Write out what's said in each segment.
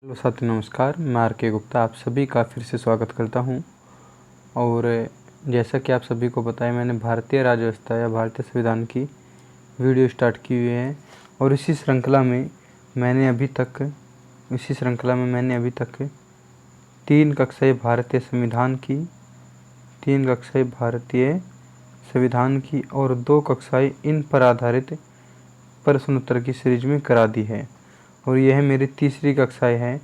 Hello साथियों, नमस्कार। मैं आर के गुप्ता आप सभी का फिर से स्वागत करता हूं। और जैसा कि आप सभी को पता है, मैंने भारतीय राज्य व्यवस्था या भारतीय संविधान की वीडियो स्टार्ट की हुई है। और इसी श्रृंखला में मैंने अभी तक तीन कक्षाएँ भारतीय संविधान की और 2 कक्षाएँ इन पर आधारित प्रश्न उत्तर की सीरीज में करा दी है। और यह मेरी तीसरी कक्षाएँ है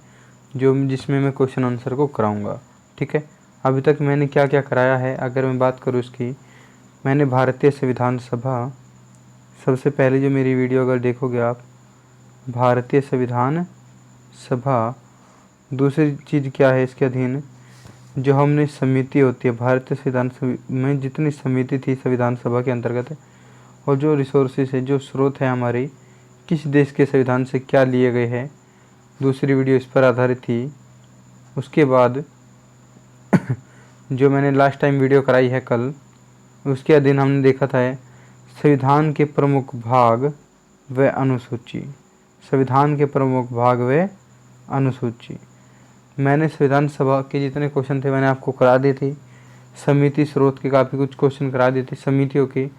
जिसमें मैं क्वेश्चन आंसर को कराऊंगा। ठीक है, अभी तक मैंने क्या क्या कराया है अगर मैं बात करूँ इसकी। मैंने भारतीय संविधान सभा, सबसे पहले जो मेरी वीडियो अगर देखोगे आप, भारतीय संविधान सभा। दूसरी चीज़ क्या है इसके अधीन, जो हमने समिति होती है भारतीय संविधान में जितनी समिति थी संविधान सभा के अंतर्गत, और जो रिसोर्सेज है, जो स्रोत है हमारे, किस देश के संविधान से क्या लिए गए हैं, दूसरी वीडियो इस पर आधारित थी। उसके बाद जो मैंने लास्ट टाइम वीडियो कराई है कल, उसके अधीन हमने देखा था संविधान के प्रमुख भाग व अनुसूची। संविधान के प्रमुख भाग व अनुसूची मैंने संविधान सभा के जितने क्वेश्चन थे मैंने आपको करा दिए थे। समिति स्रोत के काफ़ी कुछ क्वेश्चन करा दिए थे समितियों के।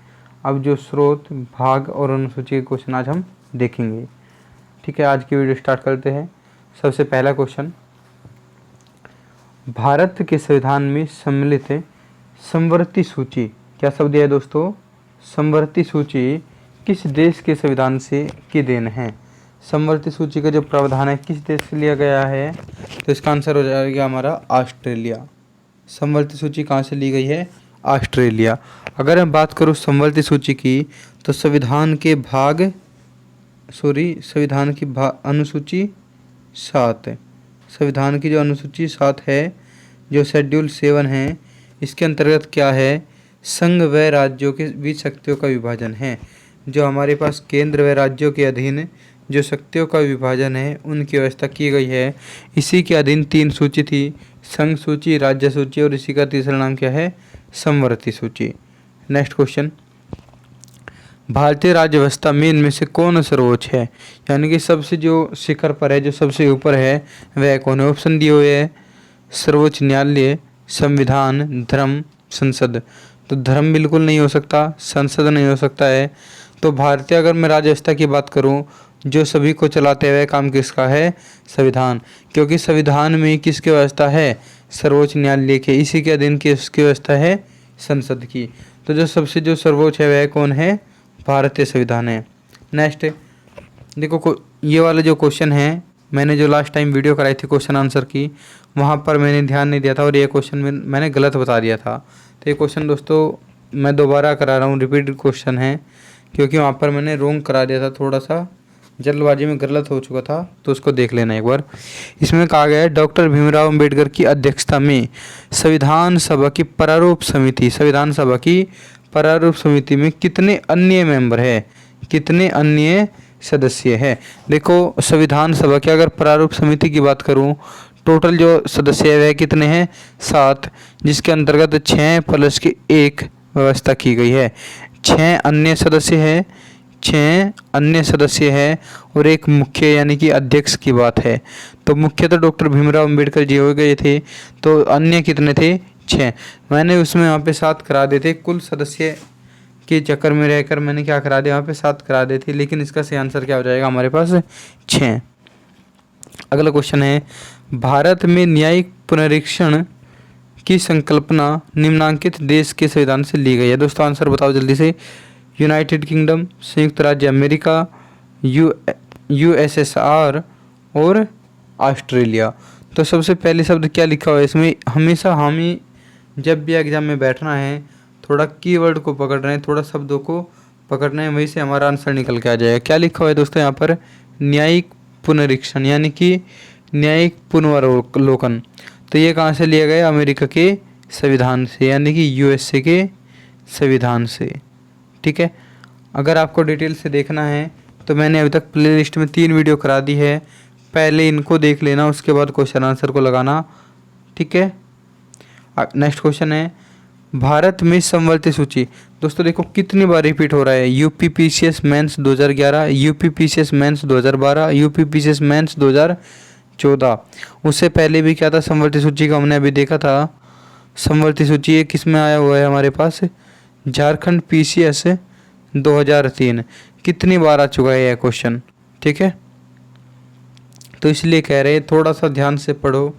अब जो स्रोत, भाग और अनुसूची के क्वेश्चन आज हम देखेंगे। ठीक है, आज की वीडियो स्टार्ट करते हैं। सबसे पहला क्वेश्चन, भारत के संविधान में सम्मिलित समवर्ती सूची, क्या शब्द है दोस्तों? समवर्ती सूची किस देश के संविधान से की देन है? समवर्ती सूची का जो प्रावधान है किस देश से लिया गया है? तो इसका आंसर हो जाएगा हमारा ऑस्ट्रेलिया। समवर्ती सूची कहाँ से ली गई है? ऑस्ट्रेलिया। अगर मैं बात करूँ समवर्ती सूची की, तो संविधान की अनुसूची 7, संविधान की जो अनुसूची 7 है, जो शेड्यूल 7 है, इसके अंतर्गत क्या है? संघ व राज्यों के बीच शक्तियों का विभाजन है। जो हमारे पास केंद्र व राज्यों के अधीन जो शक्तियों का विभाजन है उनकी व्यवस्था की गई है। इसी के अधीन 3 सूची थी, संघ सूची, राज्य सूची, और इसी का तीसरा नाम क्या है? समवर्ती सूची। नेक्स्ट क्वेश्चन, भारतीय राज्य व्यवस्था में इनमें से कौन सर्वोच्च है? यानी कि सबसे जो शिखर पर है, जो सबसे ऊपर है, वह कौन है? ऑप्शन दिए हुए है, सर्वोच्च न्यायालय, संविधान, धर्म, संसद। तो धर्म बिल्कुल नहीं हो सकता, संसद नहीं हो सकता है। तो भारतीय, अगर मैं राज्य व्यवस्था की बात करूं, जो सभी को चलाते हुए काम किसका है? संविधान। क्योंकि संविधान में किसकी व्यवस्था है? सर्वोच्च न्यायालय के। इसी के अधीन किसकी व्यवस्था है? संसद की। तो जो सबसे जो सर्वोच्च है वह कौन है? भारतीय संविधान है। नेक्स्ट देखो, ये वाला जो क्वेश्चन है, मैंने जो लास्ट टाइम वीडियो कराई थी क्वेश्चन आंसर की, वहाँ पर मैंने ध्यान नहीं दिया था और ये क्वेश्चन मैंने गलत बता दिया था। तो ये क्वेश्चन दोस्तों मैं दोबारा करा रहा हूँ, रिपीट क्वेश्चन है, क्योंकि वहाँ पर मैंने रोंग करा दिया था, थोड़ा सा जल्दबाजी में गलत हो चुका था, तो उसको देख लेना एक बार। इसमें कहा गया है, डॉक्टर भीमराव अंबेडकर की अध्यक्षता में संविधान सभा की प्रारूप समिति में कितने अन्य मेंबर है, कितने अन्य सदस्य है? देखो, संविधान सभा की अगर प्रारूप समिति की बात करूं, टोटल जो सदस्य है वह कितने हैं? 7, जिसके अंतर्गत 6 प्लस की 1 व्यवस्था की गई है। 6 अन्य सदस्य है और एक मुख्य यानी कि अध्यक्ष की बात है। तो मुख्य तो डॉक्टर भीमराव अंबेडकर जी हो गए थे, तो अन्य कितने थे? 6। मैंने उसमें यहाँ पे 7 करा देते, कुल सदस्य के चक्कर में रहकर मैंने क्या करा दिया, वहाँ पे 7 करा देते, लेकिन इसका सही आंसर क्या हो जाएगा हमारे पास? 6। अगला क्वेश्चन है, भारत में न्यायिक पुनरीक्षण की संकल्पना निम्नांकित देश के संविधान से ली गई है। दोस्तों आंसर बताओ जल्दी से। यूनाइटेड किंगडम, संयुक्त राज्य अमेरिका, यूएसएसआर और ऑस्ट्रेलिया। तो सबसे पहले शब्द क्या लिखा हुआ है इसमें? हमेशा हमें जब भी एग्जाम में बैठना है, थोड़ा कीवर्ड को पकड़ रहे हैं, थोड़ा शब्दों को पकड़ना है, वहीं से हमारा आंसर निकल के आ जाएगा। क्या लिखा हुआ है दोस्तों यहाँ पर? न्यायिक पुनरीक्षण, यानी कि न्यायिक पुनरावलोकन। तो ये कहाँ से लिया गया? अमेरिका के संविधान से, यानी कि यूएसए के संविधान से। ठीक है, अगर आपको डिटेल से देखना है तो मैंने अभी तक प्लेलिस्ट में 3 वीडियो करा दी है, पहले इनको देख लेना, उसके बाद क्वेश्चन आंसर को लगाना। ठीक है, नेक्स्ट क्वेश्चन है, भारत में समवर्ती सूची। दोस्तों देखो कितनी बार रिपीट हो रहा है। UPPCS mains 2011, UPPCS mains 2012, UPPCS mains 2014, 14। उससे पहले भी क्या था, समवर्ती सूची का हमने अभी देखा था। समवर्ती सूची ये किस में आया हुआ है हमारे पास, झारखंड PCS 2003। कितनी बार आ चुका है यह क्वेश्चन, ठीक है। तो इसलिए कह रहे हैं थोड़ा सा ध्यान से पढ़ो,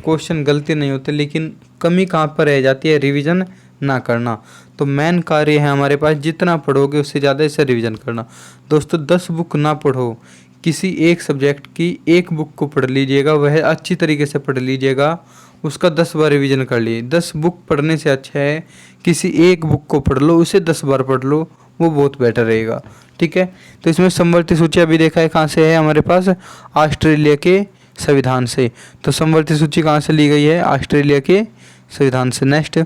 क्वेश्चन गलती नहीं होते, लेकिन कमी कहाँ पर रह जाती है, रिवीजन ना करना। तो मेन कार्य है हमारे पास, जितना पढ़ोगे उससे ज़्यादा इसे रिवीजन करना। दोस्तों 10 बुक ना पढ़ो, किसी एक सब्जेक्ट की एक बुक को पढ़ लीजिएगा, वह अच्छी तरीके से पढ़ लीजिएगा, उसका 10 बार रिवीजन कर लिए। 10 बुक पढ़ने से अच्छा है किसी एक बुक को पढ़ लो, उसे 10 बार पढ़ लो, वो बहुत बेटर रहेगा, ठीक है। तो इसमें समवर्ती सूची अभी देखा है कहाँ से है हमारे पास, ऑस्ट्रेलिया के संविधान से। तो समवर्ती सूची कहाँ से ली गई है, ऑस्ट्रेलिया के संविधान से। नेक्स्ट,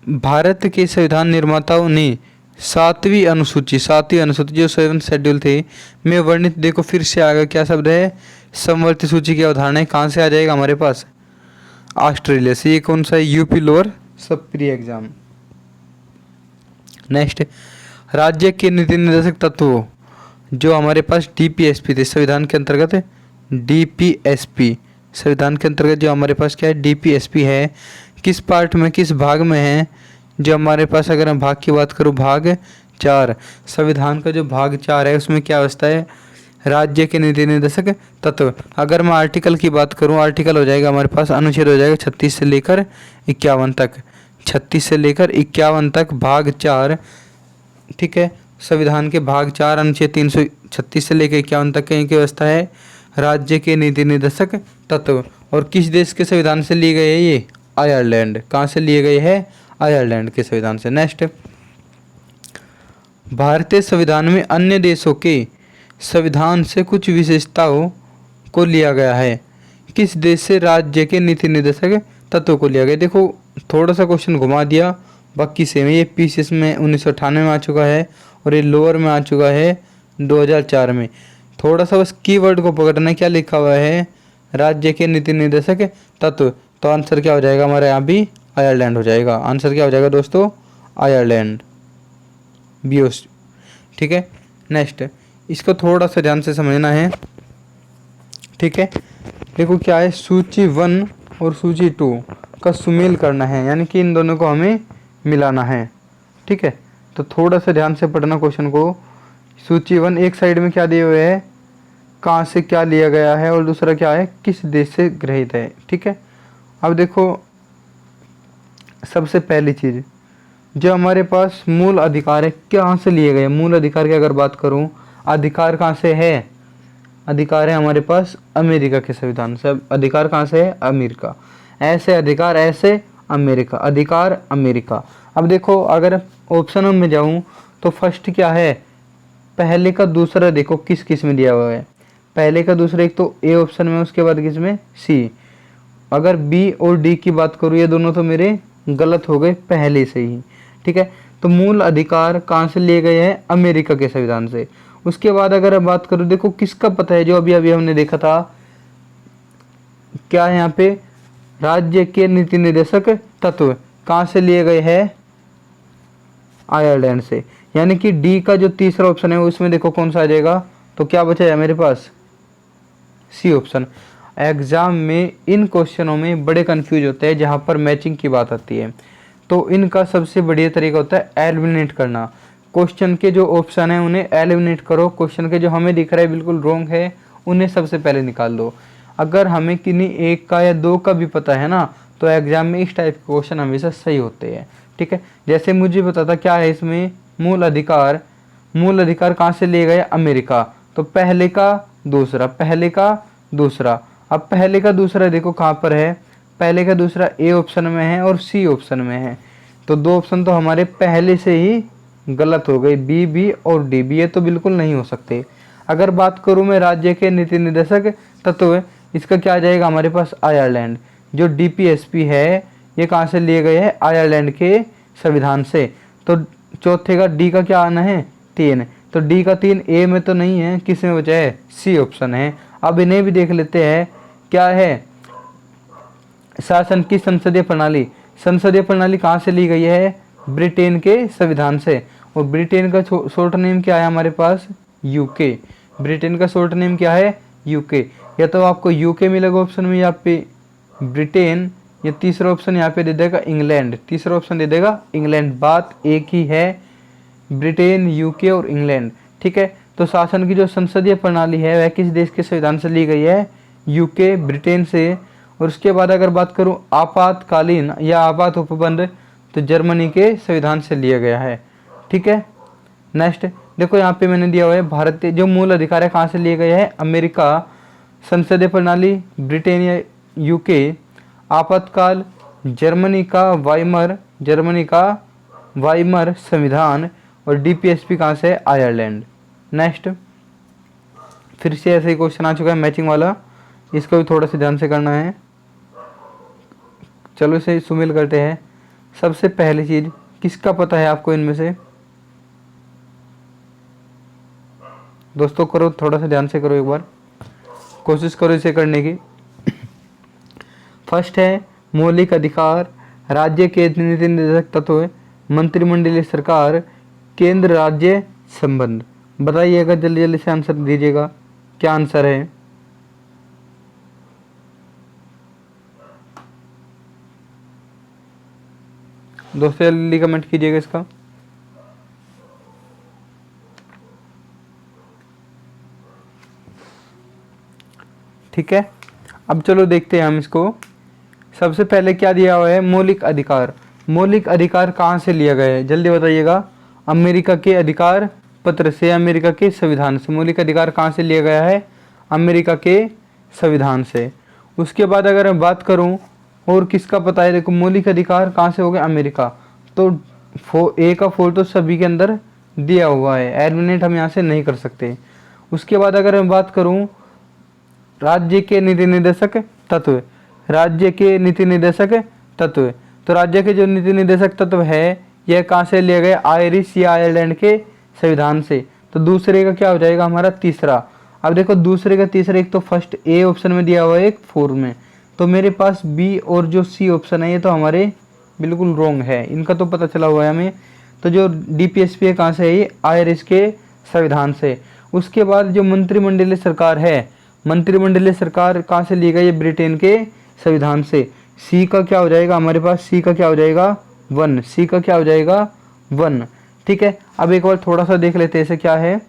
भारत के संविधान निर्माताओं ने सातवीं अनुसूची जो 7th शेड्यूल थे में वर्णित, देखो फिर से आगे क्या शब्द है, समवर्ती सूची की अवधारणा कहाँ से आ जाएगा हमारे पास, ऑस्ट्रेलिया से। ये कौन सा है, यूपी लोअर सब प्री एग्जाम। नेक्स्ट, राज्य के नीति निर्देशक तत्व जो हमारे पास DPSP थे संविधान के अंतर्गत, DPSP संविधान के अंतर्गत जो हमारे पास क्या है, DPSP है, किस पार्ट में, किस भाग में है, जो हमारे पास, अगर हम भाग की बात करूँ, भाग 4। संविधान का जो भाग 4 है उसमें क्या अवस्था है, राज्य के नीति निर्देशक तत्व। अगर मैं आर्टिकल की बात करूँ, आर्टिकल हो जाएगा हमारे पास, अनुच्छेद हो जाएगा 36 से लेकर 51 तक, 36 से लेकर 51 तक भाग 4, ठीक है। संविधान के भाग 4 अनुच्छेद 336 से लेकर 51 तक की व्यवस्था है राज्य के नीति निर्देशक तत्व। और किस देश के संविधान से लिए गए हैं ये, आयरलैंड। कहाँ से लिए गए हैं, आयरलैंड के संविधान से। नेक्स्ट, भारतीय संविधान में अन्य देशों के संविधान से कुछ विशेषताओं को लिया गया है, किस देश से राज्य के नीति निर्देशक तत्व को लिया गया। देखो थोड़ा सा क्वेश्चन घुमा दिया, बाकी सेम। ये PCS में 1998 में आ चुका है और ये लोअर में आ चुका है 2004 में। थोड़ा सा बस कीवर्ड को पकड़ना, क्या लिखा हुआ है, राज्य के नीति निर्देशक तत्व। तो आंसर क्या हो जाएगा हमारे यहाँ भी, आयरलैंड हो जाएगा। आंसर क्या हो जाएगा दोस्तों, आयरलैंड, BOC, ठीक है। नेक्स्ट, इसको थोड़ा सा ध्यान से समझना है, ठीक है। देखो क्या है, सूची 1 और सूची 2 का सुमेल करना है, यानी कि इन दोनों को हमें मिलाना है, ठीक है। तो थोड़ा सा ध्यान से पढ़ना क्वेश्चन को। सूची 1 एक साइड में क्या दिए हुए है, कहाँ से क्या लिया गया है, और दूसरा क्या है, किस देश से ग्रहित है, ठीक है। अब देखो सबसे पहली चीज़, जो हमारे पास मूल अधिकार है, कहाँ से लिए गए। मूल अधिकार की अगर बात करूँ, अधिकार कहाँ से है, अधिकार है हमारे पास अमेरिका के संविधान से। अधिकार कहाँ से है, अमेरिका। ऐसे अधिकार, ऐसे अमेरिका, अधिकार अमेरिका। अब देखो अगर ऑप्शन में जाऊँ तो फर्स्ट क्या है, पहले का दूसरा, देखो किस किस में दिया हुआ है, पहले का दूसरा, एक तो A ऑप्शन में, उसके बाद किस में, C। अगर B और D की बात करूँ, ये दोनों तो मेरे गलत हो गए पहले से ही, ठीक है। तो मूल अधिकार कहाँ से लिए गए हैं, अमेरिका के संविधान से। उसके बाद अगर मैं बात करूँ, देखो किसका पता है, जो अभी अभी हमने देखा था, क्या है यहाँ पे, राज्य के नीति निर्देशक तत्व कहाँ से लिए गए हैं, आयरलैंड से। यानी कि D का जो तीसरा ऑप्शन है उसमें देखो कौन सा आ जाएगा, तो क्या बचा है मेरे पास, C ऑप्शन। एग्जाम में इन क्वेश्चनों में बड़े कंफ्यूज होते हैं जहाँ पर मैचिंग की बात आती है। तो इनका सबसे बढ़िया तरीका होता है एलिमिनेट करना। क्वेश्चन के जो ऑप्शन है उन्हें एलिमिनेट करो, क्वेश्चन के जो हमें दिख रहा है बिल्कुल रॉन्ग है उन्हें सबसे पहले निकाल दो। अगर हमें किन्हीं एक का या दो का भी पता है ना, तो एग्जाम में इस टाइप के क्वेश्चन हमेशा सही होते हैं, ठीक है। जैसे मुझे पता था क्या है इसमें, मूल अधिकार, मूल अधिकार कहाँ से लिए गए, अमेरिका। तो पहले का दूसरा, पहले का दूसरा। अब पहले का दूसरा देखो कहाँ पर है, पहले का दूसरा A ऑप्शन में है और C ऑप्शन में है। तो दो ऑप्शन तो हमारे पहले से ही गलत हो गए, B और D। ये तो बिल्कुल नहीं हो सकते। अगर बात करूँ मैं राज्य के नीति निर्देशक तत्व, इसका क्या आ जाएगा हमारे पास, आयरलैंड। जो DPSP है ये कहाँ से लिए गए हैं, आयरलैंड के संविधान से। तो चौथे का D का क्या आना है, 3। तो D का 3 A में तो नहीं है, किस में बचा है, C ऑप्शन है। अब इन्हें भी देख लेते हैं, क्या है, शासन की संसदीय प्रणाली। संसदीय प्रणाली कहाँ से ली गई है, ब्रिटेन के संविधान से। और ब्रिटेन का शॉर्ट नेम क्या है हमारे पास, UK। ब्रिटेन का शॉर्ट नेम क्या है, यूके। या तो आपको यूके मिलेगा ऑप्शन में, यहाँ पे ब्रिटेन, या तीसरा ऑप्शन यहाँ पे दे देगा इंग्लैंड, तीसरा ऑप्शन दे देगा इंग्लैंड। बात एक ही है, ब्रिटेन, यूके और इंग्लैंड। ठीक है, तो शासन की जो संसदीय प्रणाली है वह किस देश के संविधान से ली गई है? यूके, ब्रिटेन से। और उसके बाद अगर बात करूं आपातकालीन या आपात उपबंध, तो जर्मनी के संविधान से लिया गया है। ठीक है, नेक्स्ट देखो यहाँ पे मैंने दिया हुआ है भारतीय जो मूल अधिकार है कहाँ से लिए गए हैं? अमेरिका, संसदीय प्रणाली ब्रिटेन या यूके, आपातकाल जर्मनी का वाइमर संविधान, और डीपीएसपी कहाँ से? आयरलैंड। नेक्स्ट फिर से ऐसे ही क्वेश्चन आ चुका है मैचिंग वाला, इसको भी थोड़ा सा ध्यान से करना है। चलो इसे सुमेल करते हैं। सबसे पहली चीज किसका पता है आपको इनमें से? दोस्तों करो, थोड़ा सा ध्यान से करो, एक बार कोशिश करो इसे करने की। फर्स्ट है मौलिक अधिकार, राज्य के नीति निर्देशक तत्व, मंत्रिमंडलीय सरकार, केंद्र राज्य संबंध। बताइएगा जल्दी जल्दी से आंसर दीजिएगा, क्या आंसर है? दोस्तों जल्दी कमेंट कीजिएगा इसका। ठीक है, अब चलो देखते हैं हम इसको। सबसे पहले क्या दिया हुआ है? मौलिक अधिकार। मौलिक अधिकार कहाँ से लिया गया है? जल्दी बताइएगा। अमेरिका के अधिकार पत्र से, अमेरिका के संविधान से। मौलिक अधिकार कहाँ से लिया गया है? अमेरिका के संविधान से। उसके बाद अगर मैं बात करूँ और किसका पता है, देखो मौलिक अधिकार कहाँ से हो गए? अमेरिका। तो ए का फोर तो सभी के अंदर दिया हुआ है, एलिमिनेट हम यहाँ से नहीं कर सकते। उसके बाद अगर मैं बात करूँ राज्य के नीति निर्देशक तत्व, राज्य के नीति निर्देशक तत्व, तो राज्य के जो नीति निर्देशक तत्व है यह कहाँ से लिए गए? आयरिश या आयरलैंड के संविधान से। तो दूसरे का क्या हो जाएगा हमारा? तीसरा। अब देखो दूसरे का तीसरा, एक तो फर्स्ट ए ऑप्शन में दिया हुआ है, एक फोर में, तो मेरे पास बी और जो सी ऑप्शन है ये तो हमारे बिल्कुल रॉन्ग है, इनका तो पता चला हुआ है हमें। तो जो डीपीएसपी है कहाँ से है? ये आयरिश के संविधान से। उसके बाद जो मंत्रिमंडलीय सरकार है, मंत्रिमंडलीय सरकार कहाँ से ली गई? ये ब्रिटेन के संविधान से। सी का क्या हो जाएगा हमारे पास? सी का क्या हो जाएगा? वन। सी का क्या हो जाएगा? वन। ठीक है, अब एक बार थोड़ा सा देख लेते हैं इसे क्या है,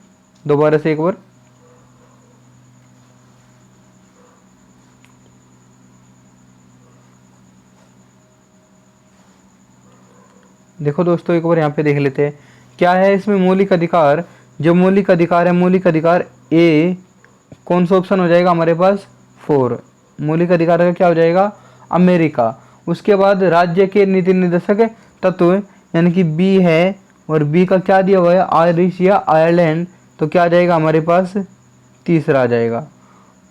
दोबारा से एक बार। देखो दोस्तों एक बार यहाँ पे देख लेते हैं क्या है इसमें। मौलिक अधिकार, जो मौलिक अधिकार है, मौलिक अधिकार ए कौन सा ऑप्शन हो जाएगा हमारे पास? फोर। मौलिक अधिकार का क्या हो जाएगा? अमेरिका। उसके बाद राज्य के नीति निर्देशक तत्व यानी कि बी है, और बी का क्या दिया हुआ है? आयरिश या आयरलैंड, तो क्या आ जाएगा हमारे पास? तीसरा आ जाएगा।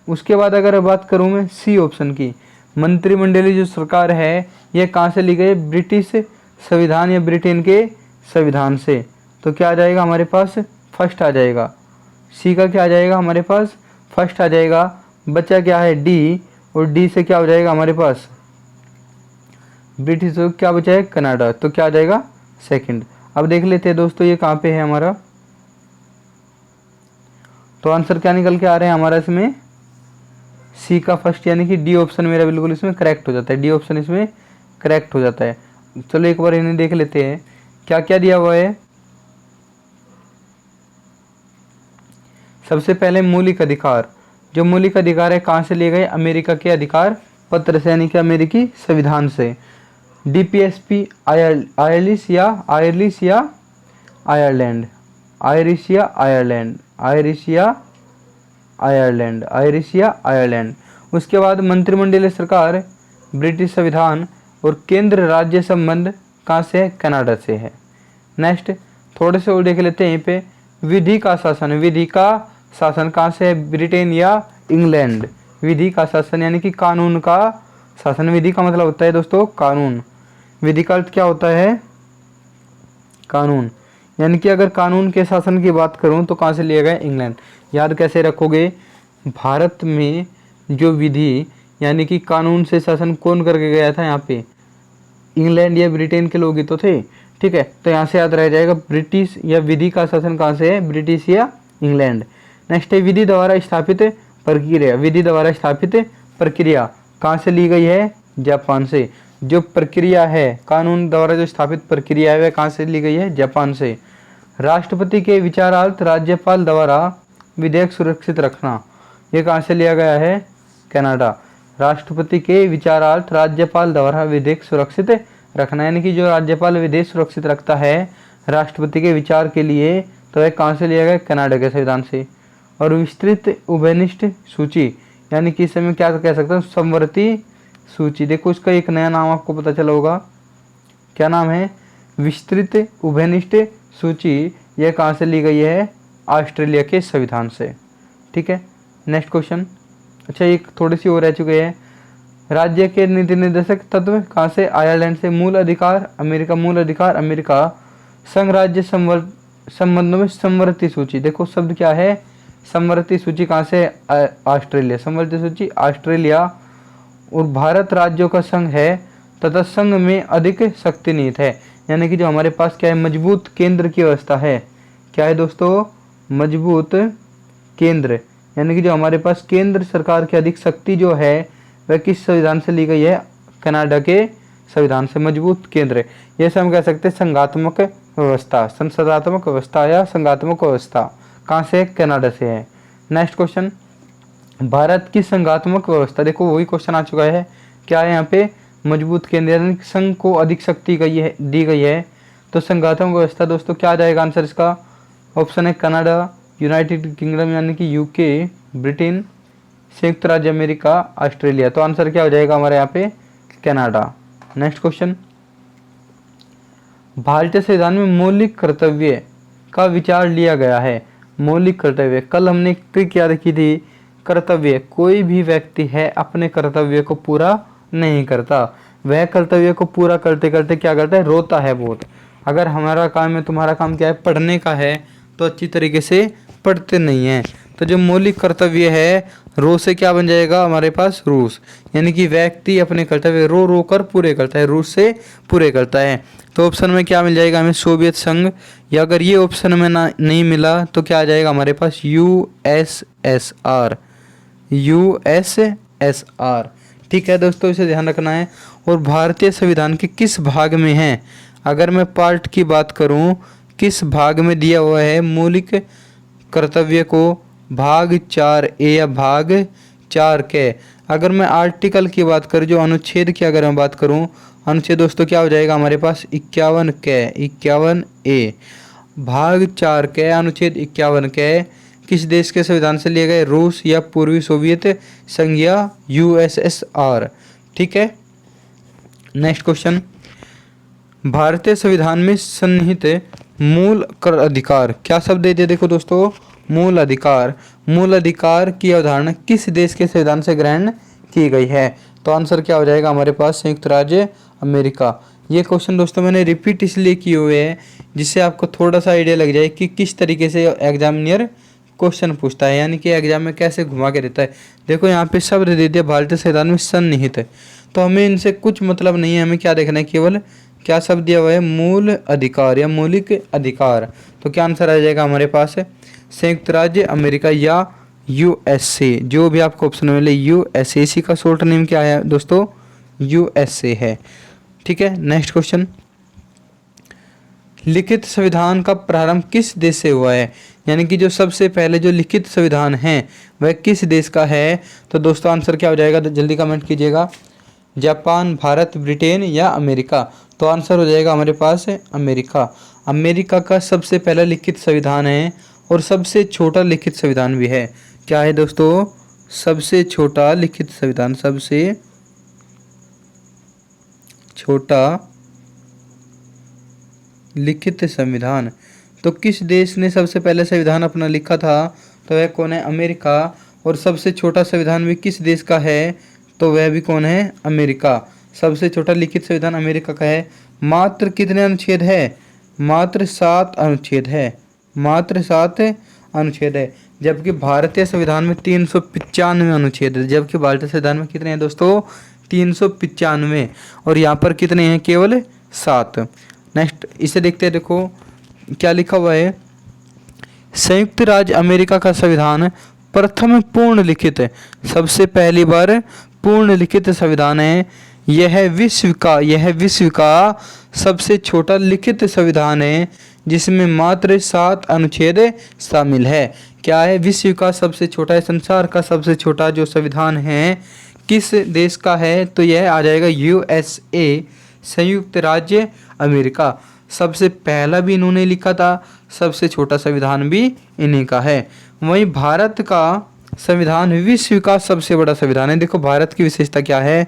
उसके बाद अगर बात करूँ मैं सी ऑप्शन की, मंत्रिमंडलीय जो सरकार है यह कहाँ से ली गई? ब्रिटिश संविधान या ब्रिटेन के संविधान से। तो क्या आ जाएगा हमारे पास? फर्स्ट आ जाएगा। सी का क्या आ जाएगा हमारे पास? फर्स्ट आ जाएगा। बचा क्या है? डी, और डी से क्या हो जाएगा हमारे पास? ब्रिटिश। तो क्या बचा है? कनाडा, तो क्या आ जाएगा? सेकंड। अब देख लेते हैं दोस्तों ये कहाँ पे है हमारा, तो आंसर क्या निकल के आ रहा है हमारा इसमें? सी का फर्स्ट, यानी कि डी ऑप्शन मेरा बिल्कुल इसमें करेक्ट हो जाता है, डी ऑप्शन इसमें करेक्ट हो जाता है। चलो एक बार इन्हें देख लेते हैं क्या क्या दिया हुआ है। सबसे पहले मौलिक अधिकार, जो मौलिक अधिकार है कहाँ से लिए गए? अमेरिका के अधिकार पत्र से, यानी कि अमेरिकी संविधान से। डीपीएसपी आयरिश या आयरलैंड, आयरिश या आयरलैंड, आयरिश या आयरलैंड, आयरिश या आयरलैंड। उसके बाद मंत्रिमंडलीय सरकार ब्रिटिश संविधान, और केंद्र राज्य संबंध कहाँ से है? कनाडा से है। नेक्स्ट थोड़े से और देख लेते हैं यहीं पे। विधि का शासन, विधि का शासन कहाँ से है? ब्रिटेन या इंग्लैंड। विधि का शासन यानी कि कानून का शासन। विधि का मतलब होता है दोस्तों कानून, विधि का अर्थ क्या होता है? कानून। यानी कि अगर कानून के शासन की बात करूं तो कहाँ से लिया गया? इंग्लैंड। याद कैसे रखोगे? भारत में जो विधि यानी कि कानून से शासन कौन करके गया था यहाँ पे? इंग्लैंड या ब्रिटेन के लोग ही तो थे। ठीक है, तो यहाँ से याद रह जाएगा ब्रिटिश या विधि का शासन कहाँ से है? ब्रिटिश या इंग्लैंड। नेक्स्ट है विधि द्वारा स्थापित प्रक्रिया, विधि द्वारा स्थापित प्रक्रिया कहाँ से ली गई है? जापान से। जो प्रक्रिया है, कानून द्वारा जो स्थापित प्रक्रिया है, वह कहाँ से ली गई है? जापान से। राष्ट्रपति के विचारार्थ राज्यपाल द्वारा विधेयक सुरक्षित रखना, ये कहाँ से लिया गया है? कनाडा। राष्ट्रपति के विचारार्थ राज्यपाल द्वारा विधेयक सुरक्षित रखना, यानी कि जो राज्यपाल विधेयक सुरक्षित रखता है राष्ट्रपति के विचार के लिए, तो वह कहाँ से लिया गया? कनाडा के संविधान से। और विस्तृत उभयनिष्ठ सूची, यानी कि इसे मैं क्या कह सकता हूँ? समवर्ती सूची। देखो इसका एक नया नाम आपको पता चला होगा, क्या नाम है? विस्तृत उभयनिष्ठ सूची। यह कहाँ से ली गई है? ऑस्ट्रेलिया के संविधान से। ठीक है, नेक्स्ट क्वेश्चन। अच्छा, एक थोड़ी सी और रह चुकी है। राज्य के नीति निर्देशक तत्व कहाँ से? आयरलैंड से। मूल अधिकार अमेरिका, मूल अधिकार अमेरिका। संघ राज्य संबंधों में समवर्ती सूची, देखो शब्द क्या है? समवर्ती सूची कहाँ से? ऑस्ट्रेलिया। समवर्ती सूची ऑस्ट्रेलिया। और भारत राज्यों का संघ है तथा संघ में अधिक शक्ति निहित है, यानी कि जो हमारे पास क्या है? मजबूत केंद्र की व्यवस्था है। क्या है दोस्तों? मजबूत केंद्र, यानी कि जो हमारे पास केंद्र सरकार की अधिक शक्ति जो है वह किस संविधान से ली गई है? कनाडा के संविधान से। मजबूत केंद्र, ये हम कह सकते हैं संघात्मक व्यवस्था, संसदात्मक व्यवस्था या संघात्मक व्यवस्था कहाँ से? कनाडा से है। नेक्स्ट क्वेश्चन, भारत की संघात्मक व्यवस्था, देखो वही क्वेश्चन आ चुका है। क्या है यहाँ पे? मजबूत केंद्र, यानी संघ को अधिक शक्ति दी गई है। तो संघात्मक व्यवस्था दोस्तों क्या आ जाएगा आंसर इसका? ऑप्शन है कनाडा, यूनाइटेड किंगडम यानी कि यूके, ब्रिटेन, संयुक्त राज्य अमेरिका, ऑस्ट्रेलिया। तो आंसर क्या हो जाएगा हमारे यहाँ पे? कनाडा। नेक्स्ट क्वेश्चन, भारतीय संविधान में मौलिक कर्तव्य का विचार लिया गया है। मौलिक कर्तव्य, कल हमने ट्रिक याद की थी, कर्तव्य, कोई भी व्यक्ति है अपने कर्तव्य को पूरा नहीं करता, वह कर्तव्य को पूरा करते करते क्या करता है? रोता है बहुत। अगर हमारा काम है, तुम्हारा काम क्या है? पढ़ने का है, तो अच्छी तरीके से पढ़ते नहीं हैं। तो जो मौलिक कर्तव्य है, रो से क्या बन जाएगा हमारे पास? रूस, यानी कि व्यक्ति अपने कर्तव्य रो रो कर पूरे करता है, रूस से पूरे करता है। तो ऑप्शन में क्या मिल जाएगा हमें? सोवियत संघ। या अगर ये ऑप्शन में नहीं मिला तो क्या आ जाएगा हमारे पास? USSR, USSR. ठीक है दोस्तों, इसे ध्यान रखना है। और भारतीय संविधान के किस भाग में है? अगर मैं पार्ट की बात करूं, किस भाग में दिया हुआ है मौलिक कर्तव्य को? भाग 4A या भाग 4 के। अगर मैं आर्टिकल की बात करूं, जो अनुच्छेद की अगर मैं बात करूं, अनुच्छेद दोस्तों क्या हो जाएगा हमारे पास? 51 के, 51A। भाग 4 के अनुच्छेद 51 के किस देश के संविधान से लिए गए? रूस या पूर्वी सोवियत संघ या यूएसएसआर। ठीक है, नेक्स्ट क्वेश्चन, भारतीय संविधान में सन्निहित मूल कर अधिकार, क्या शब्द दे दिए? देखो दोस्तों, मूल अधिकार। मूल अधिकार की अवधारणा किस देश के संविधान से ग्रहण की गई है? तो आंसर क्या हो जाएगा हमारे पास? संयुक्त राज्य अमेरिका। ये क्वेश्चन दोस्तों मैंने रिपीट इसलिए किए हुए हैं जिससे आपको थोड़ा सा आइडिया लग जाए कि किस तरीके से एग्जामिनर क्वेश्चन पूछता है, यानी कि एग्जाम में कैसे घुमा के देता है। देखो यहाँ पे शब्द दे दिया भारतीय संविधान में सन्निहित है, तो हमें इनसे कुछ मतलब नहीं है, हमें क्या देखना है? केवल क्या शब्द दिया हुआ है? मूल अधिकार या मौलिक अधिकार। तो क्या आंसर आ जाएगा हमारे पास? संयुक्त राज्य अमेरिका या यूएसए, जो भी आपको ऑप्शन मिले यूएसए। इसी का शॉर्ट नेम क्या है दोस्तों? यूएसए है। ठीक है, नेक्स्ट क्वेश्चन, लिखित संविधान का प्रारंभ किस देश से हुआ है? यानी कि जो सबसे पहले जो लिखित संविधान है वह किस देश का है? तो दोस्तों आंसर क्या हो जाएगा? जल्दी कमेंट कीजिएगा। जापान, भारत, ब्रिटेन या अमेरिका। तो आंसर हो जाएगा हमारे पास अमेरिका। अमेरिका का सबसे पहला लिखित संविधान है और सबसे छोटा लिखित संविधान भी है। क्या है दोस्तों? सबसे छोटा लिखित संविधान, सबसे छोटा लिखित संविधान। तो किस देश ने सबसे पहले संविधान अपना लिखा था? तो वह कौन है? अमेरिका। और सबसे छोटा संविधान भी किस देश का है? तो वह भी कौन है? अमेरिका। सबसे छोटा लिखित संविधान अमेरिका का है। मात्र कितने अनुच्छेद है? मात्र 7 अनुच्छेद है, मात्र 7 अनुच्छेद है। जबकि भारतीय संविधान में 395 अनुच्छेद है। जबकि भारतीय संविधान में कितने हैं दोस्तों? 395। और यहाँ पर कितने हैं? केवल 7। नेक्स्ट इसे देखते हैं। देखो क्या लिखा हुआ है? संयुक्त राज्य अमेरिका का संविधान प्रथम पूर्ण लिखित, सबसे पहली बार पूर्ण लिखित संविधान है। यह विश्व का सबसे छोटा लिखित संविधान है जिसमें मात्र 7 अनुच्छेद शामिल है। क्या है? विश्व का सबसे छोटा है, संसार का सबसे छोटा जो संविधान है किस देश का है? तो यह आ जाएगा USA, संयुक्त राज्य अमेरिका। सबसे पहला भी इन्होंने लिखा था, सबसे छोटा संविधान भी इन्हीं का है। वहीं भारत का संविधान विश्व का सबसे बड़ा संविधान है। देखो भारत की विशेषता क्या है,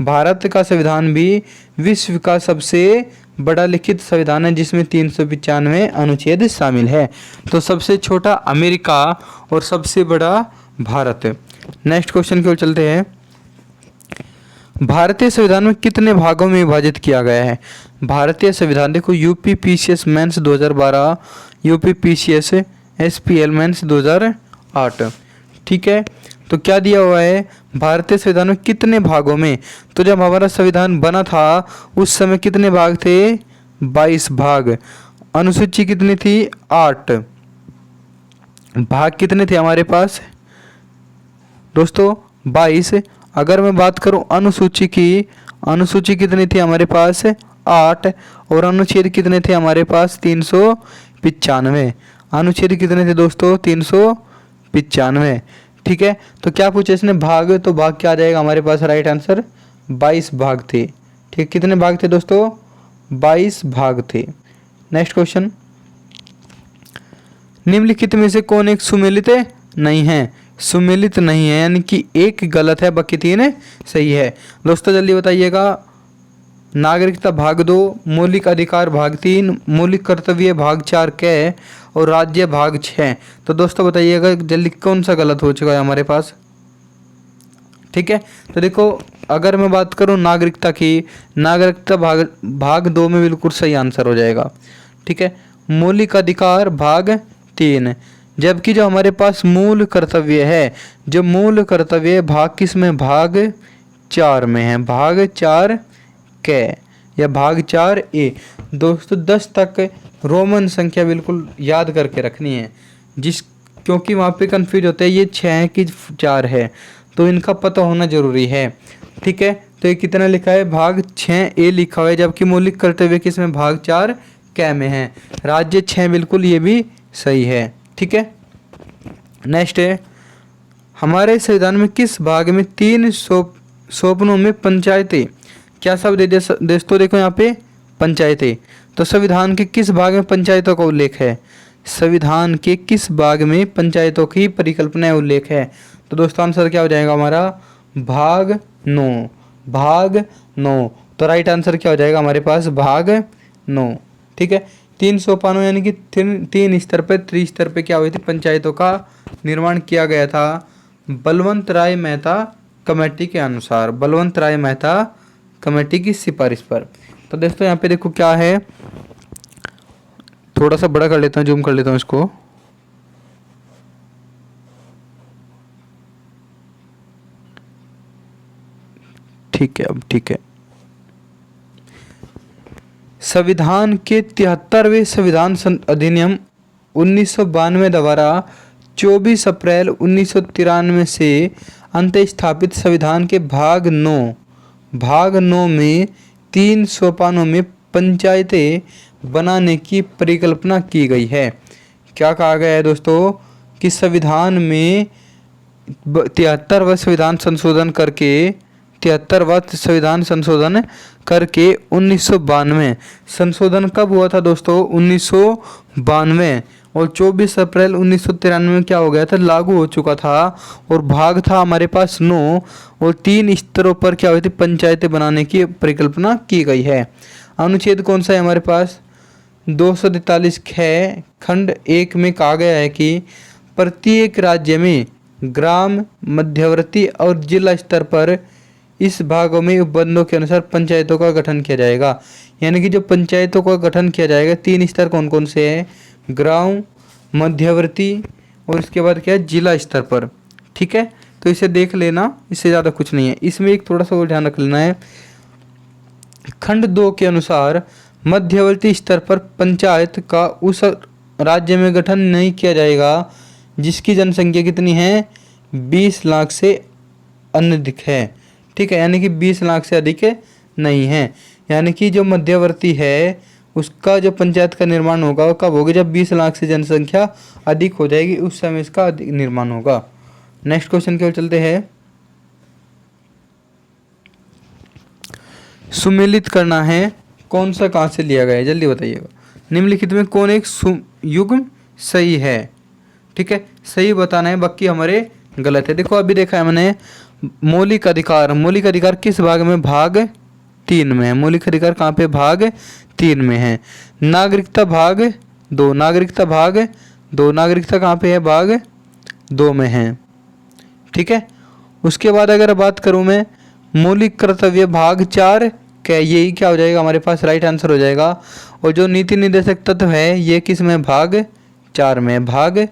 भारत का संविधान भी विश्व का सबसे बड़ा लिखित संविधान है जिसमें 395 अनुच्छेद शामिल है। तो सबसे छोटा अमेरिका और सबसे बड़ा भारत। नेक्स्ट क्वेश्चन की ओर चलते हैं। भारतीय संविधान में कितने भागों में विभाजित किया गया है? भारतीय संविधान देखो UPPCS mains 2012, UPPCS SPL mains 2008। ठीक है, तो क्या दिया हुआ है भारतीय संविधान में कितने भागों में? तो जब हमारा संविधान बना था उस समय कितने भाग थे? 22 भाग। अनुसूची कितनी थी? 8 भाग। कितने थे हमारे पास दोस्तों? 22। अगर मैं बात करूं अनुसूची की, अनुसूची कितनी थी हमारे पास? 8। और अनुच्छेद कितने थे हमारे पास? 395। अनुच्छेद कितने थे दोस्तों? 395। ठीक है, तो क्या पूछे इसने? भाग। तो भाग क्या आ जाएगा हमारे पास? राइट आंसर 22 भाग थे। ठीक, कितने भाग थे दोस्तों? 22 भाग थे। नेक्स्ट क्वेश्चन, निम्नलिखित में से कौन एक सुमेलित नहीं है? सुमेलित नहीं है यानी कि एक गलत है, बाकी 3 सही है। दोस्तों जल्दी बताइएगा। नागरिकता भाग 2, मौलिक अधिकार भाग 3, मौलिक कर्तव्य भाग 4 क और राज्य भाग 6। तो दोस्तों बताइएगा जल्दी कौन सा गलत हो चुका है हमारे पास? ठीक है, तो देखो अगर मैं बात करूं नागरिकता की, नागरिकता भाग 2 में बिल्कुल सही आंसर हो जाएगा। ठीक है, मौलिक अधिकार भाग 3, जबकि जो हमारे पास मूल कर्तव्य है, जो मूल कर्तव्य भाग किस में? भाग 4 में है, भाग 4 क या भाग 4A। दोस्तों 10 तक रोमन संख्या बिल्कुल याद करके रखनी है, क्योंकि वहाँ पे कंफ्यूज होते हैं ये 6 है कि 4 है, तो इनका पता होना जरूरी है। ठीक है, तो ये कितना लिखा है? भाग 6A लिखा हुआ है, जबकि मौलिक कर्तव्य किसमें? भाग 4 क में है। राज्य 6 बिल्कुल ये भी सही है। ठीक है, नेक्स्ट है, हमारे संविधान में किस भाग में 3 सौंपनों में पंचायतें, क्या शब्द है दोस्तों? देखो यहाँ पे पंचायतें, तो संविधान के किस भाग में पंचायतों का उल्लेख है? संविधान के किस भाग में पंचायतों की परिकल्पना उल्लेख है? तो दोस्तों आंसर क्या हो जाएगा हमारा? भाग 9, भाग 9। तो राइट आंसर क्या हो जाएगा हमारे पास? भाग 9। ठीक है, 3 सोपानों यानी कि 3 स्तर पर, त्रिस्तर पे क्या हुई थी? पंचायतों का निर्माण किया गया था बलवंत राय मेहता कमेटी के अनुसार, बलवंत राय मेहता कमेटी की सिफारिश पर। तो दोस्तों यहाँ पे देखो क्या है, थोड़ा सा बड़ा कर लेता हूँ, जूम कर लेता हूँ इसको। ठीक है, अब ठीक है। संविधान के 73वें संविधान अधिनियम 1992 द्वारा 24 अप्रैल 1993 से अंतःस्थापित संविधान के भाग 9 में 3 सोपानों में पंचायतें बनाने की परिकल्पना की गई है। क्या कहा गया है दोस्तों? कि संविधान में 73वां संविधान संशोधन करके 1992, संशोधन कब हुआ था दोस्तों? 1992, और 24 अप्रैल 1993 में क्या हो गया था? लागू हो चुका था। और भाग था हमारे पास 9 और 3 स्तरों पर क्या हुई थी? पंचायतें बनाने की परिकल्पना की गई है। अनुच्छेद कौन सा है हमारे पास? 243 खंड 1 में कहा गया है कि प्रत्येक राज्य में ग्राम, मध्यवर्ती और जिला स्तर पर इस भागों में उपबंधों के अनुसार पंचायतों का गठन किया जाएगा। यानी कि जो पंचायतों का गठन किया जाएगा, 3 स्तर कौन कौन से हैं? ग्राम, मध्यवर्ती और इसके बाद क्या है? जिला स्तर पर। ठीक है, तो इसे देख लेना, इससे ज़्यादा कुछ नहीं है। इसमें एक थोड़ा सा और ध्यान रख लेना है, खंड 2 के अनुसार मध्यवर्ती स्तर पर पंचायत का उस राज्य में गठन नहीं किया जाएगा जिसकी जनसंख्या कितनी है, 20 लाख से अधिक है। ठीक है, यानी कि 20 लाख से अधिक नहीं है। यानी कि जो मध्यवर्ती है उसका जो पंचायत का निर्माण होगा वो कब होगा, जब 20 लाख से जनसंख्या अधिक हो जाएगी, उस समय इसका निर्माण होगा। नेक्स्ट क्वेश्चन की ओर चलते हैं। सुमेलित करना है, कौन सा कहाँ से लिया गया है, जल्दी बताइएगा। निम्नलिखित में कौन एक युग्म सही है। ठीक है, सही बताना है, बाकी हमारे गलत है। देखो अभी देखा है मैंने, मौलिक अधिकार, मौलिक अधिकार किस भाग में, भाग 3 में है। मौलिक अधिकार कहाँ पे, भाग 3 में है। नागरिकता भाग 2, नागरिकता भाग 2, नागरिकता कहाँ पे है, भाग 2 में है। ठीक है, उसके बाद अगर बात करूँ मैं मौलिक कर्तव्य भाग 4 क्या, यही क्या हो जाएगा हमारे पास, राइट आंसर हो जाएगा। और जो नीति निर्देशक तत्व है ये किस में, भाग 4 में, भाग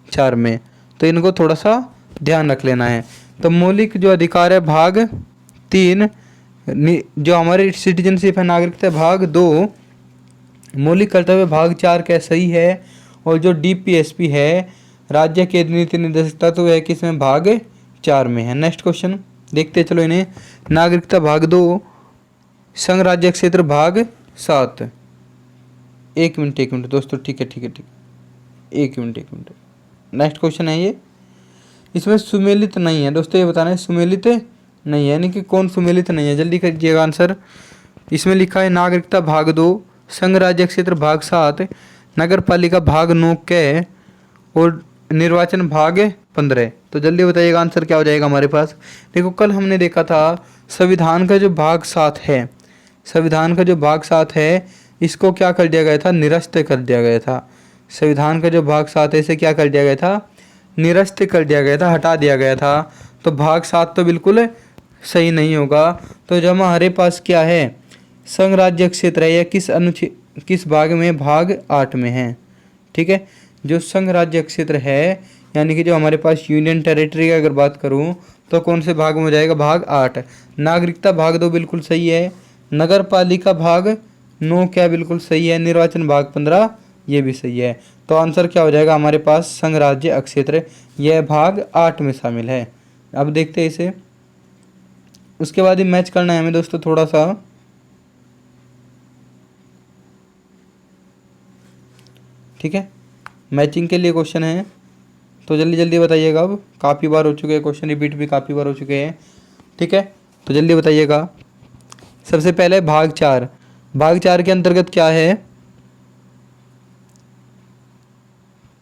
4 में। तो इनको थोड़ा सा ध्यान रख लेना है। तो मौलिक जो अधिकार है भाग 3, जो हमारे सिटीजनशिप है नागरिकता भाग 2, मौलिक कर्तव्य भाग 4 क्या सही है। और जो DPSP है राज्य के नीति निर्देशक तत्व है किस में, भाग 4 में है। नेक्स्ट क्वेश्चन देखते चलो इन्हें। नागरिकता भाग 2, संघ राज्य क्षेत्र भाग 7। एक मिनट दोस्तों, ठीक है, एक मिनट। नेक्स्ट क्वेश्चन है ये, इसमें सुमेलित नहीं है दोस्तों, ये बताना है सुमेलित नहीं है, यानी कि कौन सुमेलित नहीं है, जल्दी करिएगा आंसर। इसमें लिखा है नागरिकता भाग 2, संघ राज्य क्षेत्र भाग 7, नगर पालिका भाग 9 कै और निर्वाचन भाग 15। तो जल्दी बताइएगा आंसर क्या हो जाएगा हमारे पास। देखो कल हमने देखा था संविधान का जो भाग 7 है, संविधान का जो भाग 7 है इसको क्या कर दिया गया था, निरस्त कर दिया गया था। संविधान का जो भाग 7 है इसे क्या कर दिया गया था, निरस्त कर दिया गया था, हटा दिया गया था। तो भाग 7 तो बिल्कुल सही नहीं होगा। तो जब हमारे पास क्या है, संघ राज्य क्षेत्र है, यह किस भाग में, भाग 8 में है। ठीक है, जो संघ राज्य क्षेत्र है यानी कि जो हमारे पास यूनियन टेरिटरी की अगर बात करूं तो कौन से भाग में हो जाएगा, भाग 8। नागरिकता भाग 2 बिल्कुल सही है। नगर पालिका भाग 9 क्या बिल्कुल सही है। निर्वाचन भाग 15 ये भी सही है। तो आंसर क्या हो जाएगा हमारे पास, संघ राज्य क्षेत्र, यह भाग 8 में शामिल है। अब देखते हैं इसे, उसके बाद ही मैच करना है हमें दोस्तों थोड़ा सा। ठीक है, मैचिंग के लिए क्वेश्चन है, तो जल्दी जल्दी बताइएगा। अब काफ़ी बार हो चुके हैं क्वेश्चन, रिपीट भी काफ़ी बार हो चुके हैं। ठीक है, तो जल्दी बताइएगा। सबसे पहले भाग 4, भाग 4 के अंतर्गत क्या है,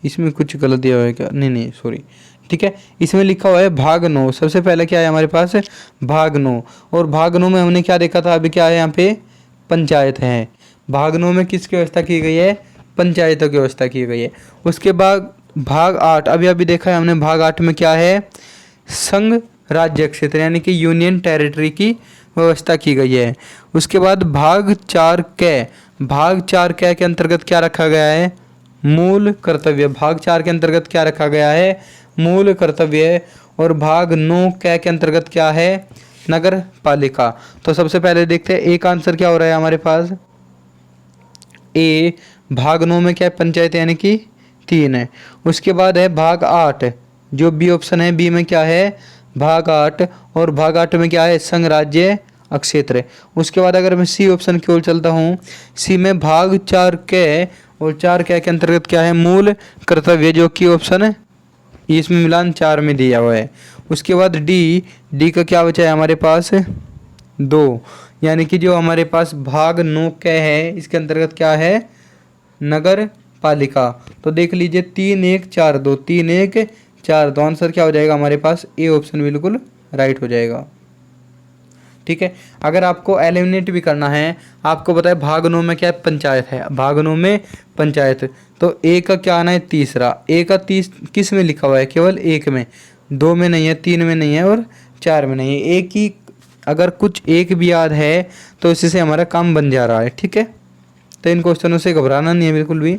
इसमें कुछ गलत दिया हुआ है क्या, नहीं सॉरी। ठीक है, इसमें लिखा हुआ है भाग 9। सबसे पहले क्या है हमारे पास, भाग 9। और भाग 9 में हमने क्या देखा था, अभी क्या है यहाँ पे, पंचायत है। भाग 9 में किसकी व्यवस्था की गई है, पंचायतों की व्यवस्था की गई है। उसके बाद भाग 8, अभी देखा है हमने, भाग 8 में क्या है, संघ राज्य क्षेत्र यानी कि यूनियन टेरिटरी की व्यवस्था की गई है। उसके बाद भाग 4 कै, भाग 4 कै के अंतर्गत क्या रखा गया है, मूल कर्तव्य। भाग 4 के अंतर्गत क्या रखा गया है, मूल कर्तव्य। और भाग 9 कै के अंतर्गत क्या है, नगर पालिका। तो सबसे पहले देखते हैं एक आंसर क्या हो रहा है हमारे पास, ए। भाग 9 में क्या है, पंचायत यानी कि 3 है। उसके बाद है भाग 8, जो बी ऑप्शन है, बी में क्या है, भाग 8। और भाग 8 में क्या है, संघ राज्य क्षेत्र। उसके बाद अगर मैं सी ऑप्शन की ओर चलता हूँ, सी में भाग 4 कै, और 4 कै के अंतर्गत क्या है, मूल कर्तव्य, जो कि ऑप्शन है इसमें मिलान 4 में दिया हुआ है। उसके बाद डी का क्या बचा है हमारे पास, 2, यानी कि जो हमारे पास भाग 9 कै है इसके अंतर्गत क्या है, नगर पालिका। तो देख लीजिए 3 1 4 2, 3 1 4 2, आंसर क्या हो जाएगा हमारे पास, ए ऑप्शन बिल्कुल राइट हो जाएगा। ठीक है, अगर आपको एलिमिनेट भी करना है, आपको पता है भाग 9 में क्या है, पंचायत है, भाग 9 में पंचायत। तो ए का क्या आना है, तीसरा। ए का 30 किस में लिखा हुआ है, केवल 1 में, 2 में नहीं है, 3 में नहीं है और 4 में नहीं है। एक ही अगर कुछ एक भी याद है तो इससे हमारा काम बन जा रहा है। ठीक है, तो इन क्वेश्चनों से घबराना नहीं है बिल्कुल भी।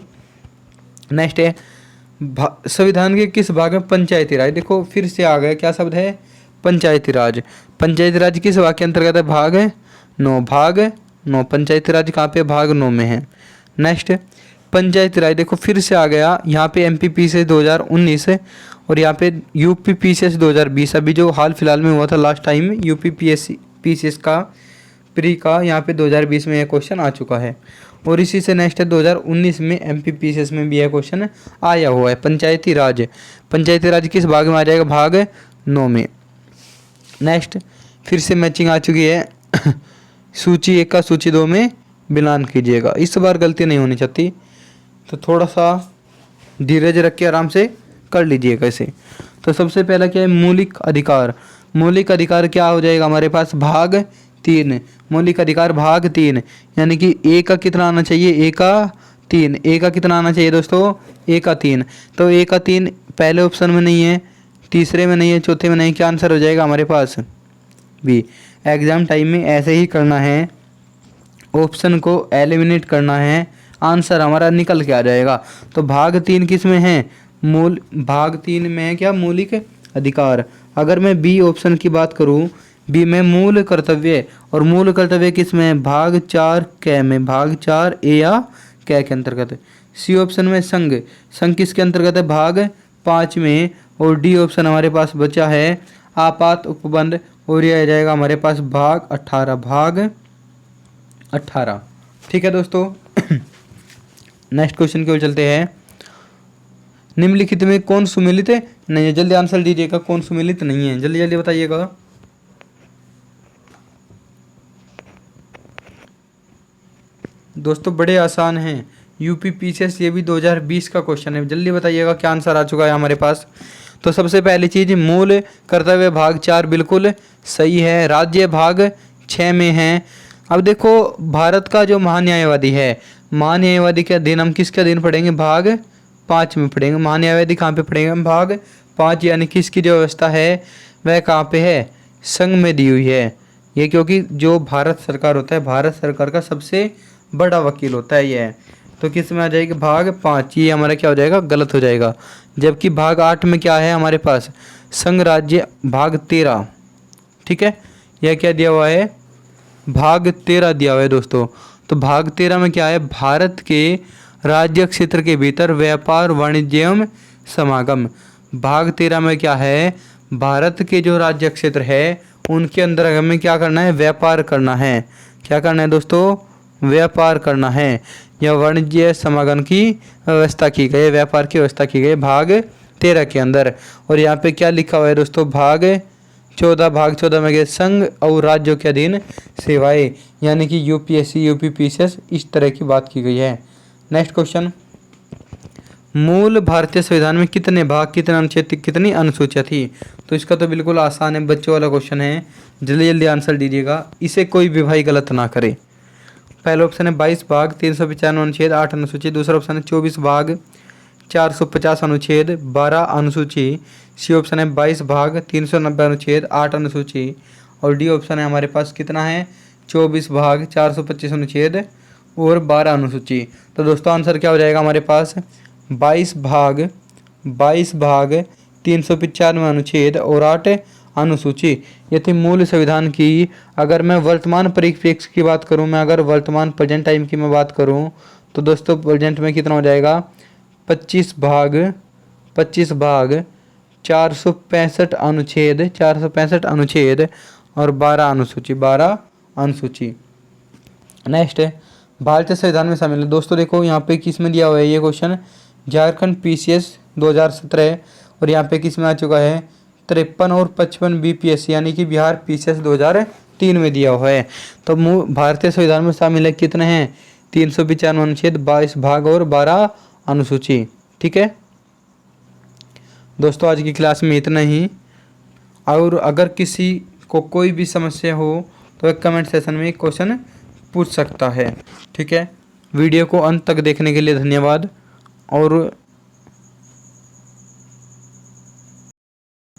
नेक्स्ट है संविधान के किस भाग में पंचायती राज, देखो फिर से आ गया क्या शब्द है, पंचायती राज। पंचायती राज किस भाग के अंतर्गत है, भाग 9, भाग 9। पंचायती राज कहाँ पे, भाग 9 में है। नेक्स्ट, पंचायती राज देखो फिर से आ गया, यहाँ पे MPPCS 2019 और यहाँ पे UPPCS 2020, अभी जो हाल फिलहाल में हुआ था लास्ट टाइम UPPCS का प्री का, यहाँ पे 2020 में यह क्वेश्चन आ चुका है। और इसी से नेक्स्ट है 2019 में MPPCS में भी यह क्वेश्चन आया हुआ है। पंचायती राज, पंचायती राज किस भाग में आ जाएगा? भाग 9 में। नेक्स्ट फिर से मैचिंग आ चुकी है सूची 1 का सूची 2 में मिलान कीजिएगा। इस बार गलती नहीं होनी चाहिए, तो थोड़ा सा धीरज रख के आराम से कर लीजिएगा इसे। तो सबसे पहला क्या है? मौलिक अधिकार। मौलिक अधिकार क्या हो जाएगा हमारे पास? भाग 3। मौलिक अधिकार भाग 3, यानी कि ए का कितना आना चाहिए? ए का 3। ए का कितना आना चाहिए दोस्तों? ए का 3। तो ए का 3 पहले ऑप्शन में नहीं है, तीसरे में नहीं है, चौथे में नहीं। क्या आंसर हो जाएगा हमारे पास? बी। एग्जाम टाइम में ऐसे ही करना है, ऑप्शन को एलिमिनेट करना है, आंसर हमारा निकल के आ जाएगा। तो भाग 3 किस में है? भाग 3 में है क्या? मौलिक अधिकार। अगर मैं बी ऑप्शन की बात करूं, बी में मूल कर्तव्य, और मूल कर्तव्य किस में है? भाग 4 क में, भाग 4 ए या क के अंतर्गत। सी ऑप्शन में संघ, संघ किसके अंतर्गत है? भाग 5 में। और डी ऑप्शन हमारे पास बचा है आपात उपबंध, और यह आ जाएगा हमारे पास भाग 18, भाग 18। ठीक है दोस्तों नेक्स्ट क्वेश्चन की ओर चलते हैं। निम्नलिखित में कौन सुमेलित नहीं है? जल्दी आंसर दीजिएगा, कौन सुमेलित नहीं है? जल्दी जल्दी बताइएगा। दोस्तों बड़े आसान हैं, UPPCS ये भी 2020 का क्वेश्चन है। जल्दी बताइएगा क्या आंसर आ चुका है हमारे पास। तो सबसे पहली चीज, मूल कर्तव्य भाग 4 बिल्कुल सही है। राज्य भाग 6 में है। अब देखो भारत का जो महान्यायवादी है, महान्यायवादी के अधीन हम किसके अधीन पढ़ेंगे? भाग 5 में पढ़ेंगे। महान्यायवादी कहाँ पे पढ़ेंगे हम? भाग 5, यानी कि इसकी जो व्यवस्था है वह कहाँ पे है? संघ में दी हुई है। ये क्योंकि जो भारत सरकार होता है, भारत सरकार का सबसे बड़ा वकील होता है यह। तो किस में आ जाएगी? भाग 5। ये हमारा क्या हो जाएगा? गलत हो जाएगा। जबकि भाग 8 में क्या है हमारे पास? संघ राज्य, भाग 13। ठीक है, यह क्या दिया हुआ है? भाग 13 दिया हुआ है दोस्तों। तो भाग 13 में क्या है? भारत के राज्य क्षेत्र के भीतर व्यापार, वाणिज्य एवं समागम। भाग 13 में क्या है? भारत के जो राज्य क्षेत्र है उनके अंदर हमें क्या करना है? व्यापार करना है। क्या करना है दोस्तों? व्यापार करना है, या वाणिज्य समागम की व्यवस्था की गई, व्यापार की व्यवस्था की गई भाग 13 के अंदर। और यहाँ पे क्या लिखा हुआ है दोस्तों? भाग 14। भाग 14 में गए संघ और राज्यों के अधीन सेवाएं, यानी कि UPSC UPPCS इस तरह की बात की गई है। नेक्स्ट क्वेश्चन, मूल भारतीय संविधान में कितने भाग, कितने अनुच्छेद, कितनी अनुसूचियाँ थी? तो इसका तो बिल्कुल आसान है, बच्चों वाला क्वेश्चन है। जल्दी जल्दी आंसर दीजिएगा, इसे कोई भी भाई गलत ना करे। पहला ऑप्शन है 22 भाग 395 अनुच्छेद 8 अनुसूची। दूसरा ऑप्शन है 24 भाग 450 अनुच्छेद 12 अनुसूची। सी ऑप्शन है 22 भाग 390 अनुच्छेद 8 अनुसूची। और डी ऑप्शन है हमारे पास कितना है? 24 भाग 425 अनुच्छेद और 12 अनुसूची। तो दोस्तों आंसर क्या हो जाएगा हमारे पास? 22 भाग 395 अनुच्छेद और 8 अनुसूची। ये थी मूल संविधान की। अगर मैं वर्तमान परिप्रेक्ष्य की बात करूं, मैं अगर वर्तमान प्रेजेंट टाइम की मैं बात करूं, तो दोस्तों प्रेजेंट में कितना हो जाएगा? 25 भाग 465 अनुच्छेद और 12 अनुसूची। नेक्स्ट है भारतीय संविधान में शामिल है। दोस्तों देखो यहाँ पे किस में दिया हुआ है ये क्वेश्चन? झारखंड PCS 2017, और यहाँ पे किस में आ चुका है? 53 और 55 BPSC, यानी कि बिहार PCS 2003 में दिया हुआ है। तो भारतीय संविधान में शामिल है कितने हैं? 395 अनुच्छेद, 22 भाग और 12 अनुसूची। ठीक है दोस्तों, आज की क्लास में इतना ही। और अगर किसी को कोई भी समस्या हो तो एक कमेंट सेशन में एक क्वेश्चन पूछ सकता है। ठीक है, वीडियो को अंत तक देखने के लिए धन्यवाद। और